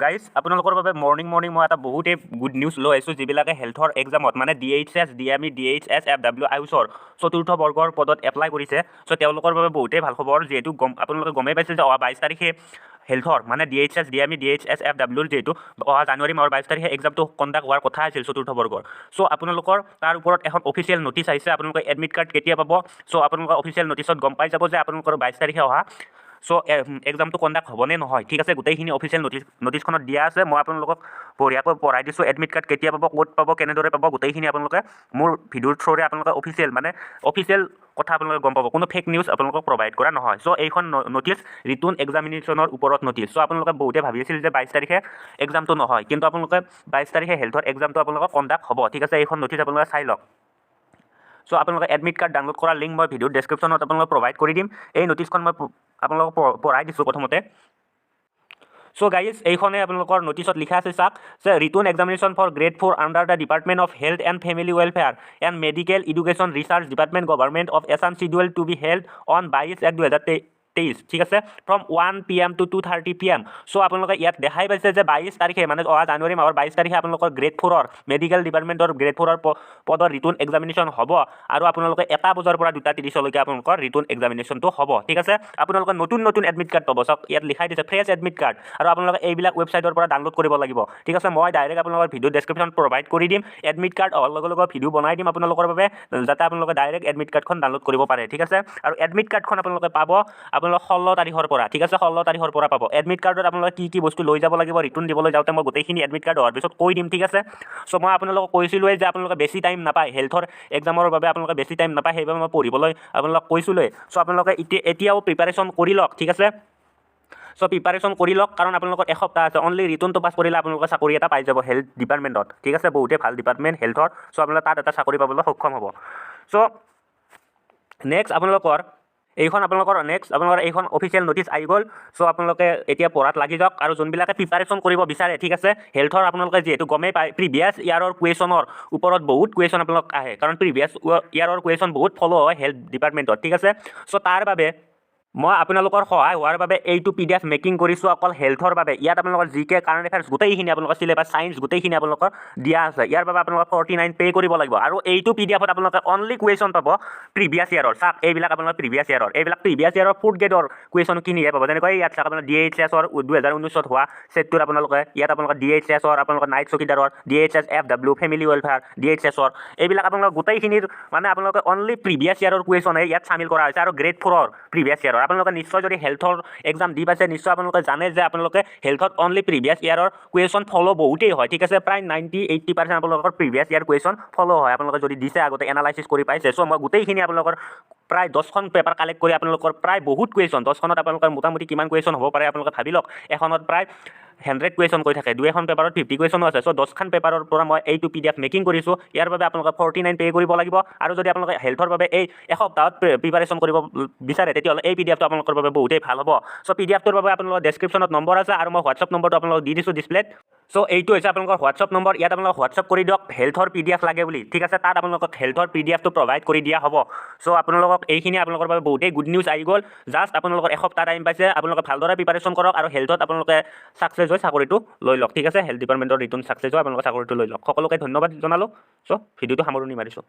Guys আপোনালোকৰ বাবে morning মই এটা বহুতেই গুড নিউজ লৈ আহিছোঁ যিবিলাকে হেল্থৰ এক্সামত মানে DHS DME DHS FW আয়ুষৰ চতুৰ্থ বৰ্গৰ পদত এপ্লাই কৰিছে। চ' তেওঁলোকৰ বাবে বহুতেই ভাল খবৰ, যিহেতু আপোনালোকে গমেই পাইছে যে অহা 22 তাৰিখে হেল্থৰ মানে DHS DME DHS FWৰ যিহেতু অহা জানুৱাৰী মাহৰ 22 তাৰিখে এক্সামটো কণ্ডাক্ট হোৱাৰ কথা আছিল চতুৰ্থ বৰ্গৰ। চ' আপোনালোকৰ তাৰ ওপৰত এখন অফিচিয়েল নটিচ আহিছে, আপোনালোকে এডমিট কাৰ্ড কেতিয়া পাব। চ' আপোনালোকৰ অফিচিয়েল নটিচত গম পাই যাব যে আপোনালোকৰ 22 তাৰিখে অহা চ' এক্সামটো কণ্ডাক্ট হ'বনে নহয়, ঠিক আছে। গোটেইখিনি অফিচিয়েল নটিচখনত দিয়া আছে। মই আপোনালোকক বঢ়িয়াকৈ পঢ়াই দিছোঁ, এডমিট কাৰ্ড কেতিয়া পাব, ক'ত পাব, কেনেদৰে পাব, গোটেইখিনি আপোনালোকে মোৰ ভিডিঅ'ৰ থ্ৰুৰে আপোনালোকে অফিচিয়েল কথা আপোনালোকে গম পাব, কোনো ফেক নিউজ আপোনালোকক প্ৰভাইড কৰা নহয়। চ' এইখন নটিচ ৰিটুন এক্সামিনেশ্যনৰ ওপৰত নটিচ। চ' আপোনালোকে বহুতে ভাবি আছিল যে 22 তাৰিখে এক্সামটো নহয়, কিন্তু আপোনালোকে 22 তাৰিখে হেল্থৰ এক্সামটো আপোনালোকৰ কণ্ডাক্ট হ'ব, ঠিক আছে। এইখন নটিচ আপোনালোকে চাই লওক। চ' আপোনালোকে এডমিট কাৰ্ড ডাউনলোড কৰাৰ লিংক মই ভিডিঅ'ৰ ডেছক্ৰিপশ্যনত আপোনালোকক প্ৰভাইড কৰি দিম। এই নটিচখন মই আপোনালোকক পঢ়াই দিছোঁ প্ৰথমতে। চ' গাইজ এইখনে আপোনালোকৰ নটিচত লিখা আছে চাওক যে written examination for grade 4 under the department of health and family welfare and medical education research department government of Assam schedule to be held on 22/1/2023, ঠিক আছে, ফ্ৰম 1 PM to 2:30 PM। চ' আপোনালোকে ইয়াত দেখাই পাইছে যে 22 তাৰিখে মানে অহা জানুৱাৰী মাহৰ 22 তাৰিখে আপোনালোকৰ গ্ৰেড 4ৰ মেডিকেল ডিপাৰ্টমেণ্টৰ গ্ৰেড 4ৰ পদৰ ৰিটুন এক্সামিনেশ্যন হ'ব, আৰু আপোনালোকে 1 বজাৰ পৰা 2:30লৈকে আপোনালোকৰ ৰিটুন এক্সামিনেশ্যনটো হ'ব, ঠিক আছে। আপোনালোকে নতুন এডমিট কাৰ্ড পাব, চাওক ইয়াত লিখাই দিছে ফ্ৰেছ এডমিট কাৰ্ড, আৰু আপোনালোকে এইবিলাক ৱেবছাইটৰ পৰা ডাউনলোড কৰিব লাগিব, ঠিক আছে। মই ডাইৰেক্ট আপোনালোকৰ ভিডিঅ' ডেছক্ৰিপশ্যন প্ৰভাইড কৰি দিম। এডমিট কাৰ্ড অহাৰ লগে ভিডিঅ' বনাই দিম আপোনালোকৰ বাবে, যাতে আপোনালোকে ডাইৰেক্ট এডমিট কাৰ্ডখন ডাউনলোড কৰিব পাৰে, ঠিক আছে। আৰু এডমিট কাৰ্ডখন আপোনালোকে পাব আপোনালোকৰ 16 তাৰিখৰ পৰা, ঠিক আছে, 16 তাৰিখৰ পৰা পাব। এডমিট কাৰ্ডত আপোনালোকে কি বস্তু লৈ যাব লাগিব ৰিটুন দিবলৈ যাওঁতে মই গোটেইখিনি এডমিট কাৰ্ড হোৱাৰ পিছত কৈ দিম, ঠিক আছে। চ' মই আপোনালোকক কৈছিলোঁৱেই যে আপোনালোকে বেছি টাইম নাপায় হেল্থৰ এক্সামৰ বাবে, আপোনালোকে বেছি টাইম নাপায়, সেইবাবে মই পঢ়িবলৈ আপোনালোকক কৈছিলোঁৱেই। চ' আপোনালোকে এতিয়াও প্ৰিপাৰেশ্যন কৰি লওক, ঠিক আছে। চ' প্ৰিপাৰেশ্যন কৰি লওক, কাৰণ আপোনালোকৰ এসপ্তাহ আছে। অনলি ৰিটুনটো পাছ কৰিলে আপোনালোকে চাকৰি এটা পাই যাব হেল্থ ডিপাৰ্টমেণ্টত, ঠিক আছে। বহুতেই ভাল ডিপাৰ্টমেণ্ট হেল্থৰ। চ' আপোনালোকে তাত এটা চাকৰি পাবলৈ সক্ষম হ'ব। চ' নেক্সট আপোনালোকৰ এইখন অফিচিয়েল নটিচ আহি গ'ল। চ' আপোনালোকে এতিয়া পঢ়াত লাগি যাওক, আৰু যোনবিলাকে প্ৰিপাৰেশ্যন কৰিব বিচাৰে, ঠিক আছে, হেল্থৰ আপোনালোকে যিহেতু গমেই পায় প্ৰিভিয়াছ ইয়াৰৰ কুৱেশ্যনৰ ওপৰত বহুত কুৱেশ্যন আপোনালোক আহে, কাৰণ প্ৰিভিয়াছ ইয়াৰৰ কুৱেশ্যন বহুত ফ'ল' হয় হেল্থ ডিপাৰ্টমেণ্টত, ঠিক আছে। চ' তাৰ বাবে মই আপোনালোকৰ সহায় হোৱাৰ বাবে এইটো PDF মেকিং কৰিছোঁ অকল হেল্থৰ বাবে। ইয়াত আপোনালোকৰ GK কাৰেণ্ট এফেয়াৰ্ছ গোটেইখিনি আপোনালোকৰ চিলেবাছ ছায়েন্স গোটেইখিনি আপোনালোকৰ দিয়া আছে। ইয়াৰ বাবে আপোনালোকৰ 49 পে' কৰিব লাগিব, আৰু এইটো PDFত আপোনালোকে অনলি কুৱেশ্যন পাব প্ৰিভিয়াছ ইয়াৰৰ। চাওক এইবিলাক আপোনালোকৰ প্ৰিভিয়াছ ইয়াৰৰ 4th গ্ৰেডৰ কুৱেশ্যনখিনিহে পাব। যেনেকৈ ইয়াত চাওক আপোনাৰ DHSৰ 2019ত হোৱা ছেটটোত আপোনালোকে ইয়াত আপোনালোকৰ DHSৰ আপোনালোকৰ নাইট চকীদাৰৰ DHS FW ফেমিলি ৱেলফেয়াৰ DHSৰ এইবিলাক আপোনালোকৰ গোটেইখিনিৰ মানে আপোনালোকে অনলি প্ৰিভিয়াছ ইয়াৰৰ কুৱেশ্যনে ইয়াত চামিল কৰা হৈছে, আৰু গ্ৰেড 4ৰ প্ৰিভিয়াছ ইয়াৰৰ। আপোনালোকে নিশ্চয় যদি হেল্থৰ এক্সাম দি পাইছে, নিশ্চয় আপোনালোকে জানে যে আপোনালোকে হেল্থত অনলি প্ৰিভিয়াছ ইয়াৰৰ কুৱেশ্যন ফ'ল' বহুতেই হয়, ঠিক আছে। প্ৰায় 90-80% আপোনালোকৰ প্ৰিভিয়াছ ইয়াৰ কুৱেশ্যন ফ'ল' হয়, আপোনালোকে যদি দিছে আগতে এনালাইচিছ কৰি পাইছে। চ' মই গোটেইখিনি আপোনালোকৰ প্ৰায় 10খন পেপাৰ কালেক্ট কৰি আপোনালোকৰ প্ৰায় বহুত কুৱেশ্যন, 10খনত আপোনালোকৰ মোটামুটি কিমান কুৱেশ্যন হ'ব পাৰে আপোনালোকে ভাবি লওক। এখনত প্ৰায় 100 কুৱেশ্যন কৈ থাকে, 2এখন পেপাৰত 50 কুৱেশ্যনো আছে। চ' 10খন পেপাৰৰ পৰা মই এইটো PDF মেকিং কৰিছোঁ। ইয়াৰ বাবে আপোনালোকে 49 পে' কৰিব লাগিব, আৰু যদি আপোনালোকে হেল্থৰ বাবে এই এসপ্তাহত প্ৰিপাৰেশ্যন কৰিব বিচাৰে, তেতিয়াহ'লে এই PDFটো আপোনালোকৰ বাবে বহুতেই ভাল হ'ব। চ' PDFটোৰ বাবে আপোনালোকৰ ডেছক্ৰিপশ্যনত নম্বৰ আছে, আৰু মই হোৱাটছআপ নম্বৰটো আপোনালোকক দি দিছোঁ ডিছপ্লেত। চ' এইটো হৈছে আপোনালোকৰ হোৱাটছআপ নম্বৰ। ইয়াত আপোনালোকক হোৱাটছআপ কৰি দিয়ক হেল্থৰ PDF লাগে বুলি, ঠিক আছে। তাত আপোনালোকক হেল্থৰ PDFটো প্ৰভাইড কৰি দিয়া হ'ব। চ' আপোনালোকক এইখিনি আপোনালোকৰ বাবে বহুতেই গুড নিউজ আহি গ'ল। জাষ্ট আপোনালোকৰ এসপ্তাহ টাইম পাইছে, আপোনালোকে ভালদৰে প্ৰিপাৰেশ্যন কৰক, আৰু হেল্থত আপোনালোকে ছাকচেছ হৈ চাকৰিটো লৈ লওক, ঠিক আছে। হেল্থ ডিপাৰ্টমেণ্টৰ ৰিটুন ছাকচেছ হৈ আপোনালোকে চাকৰিটো লৈ লওক। সকলোকে ধন্যবাদ জনালোঁ। চ' ভিডিঅ'টো সামৰণি মাৰিছোঁ।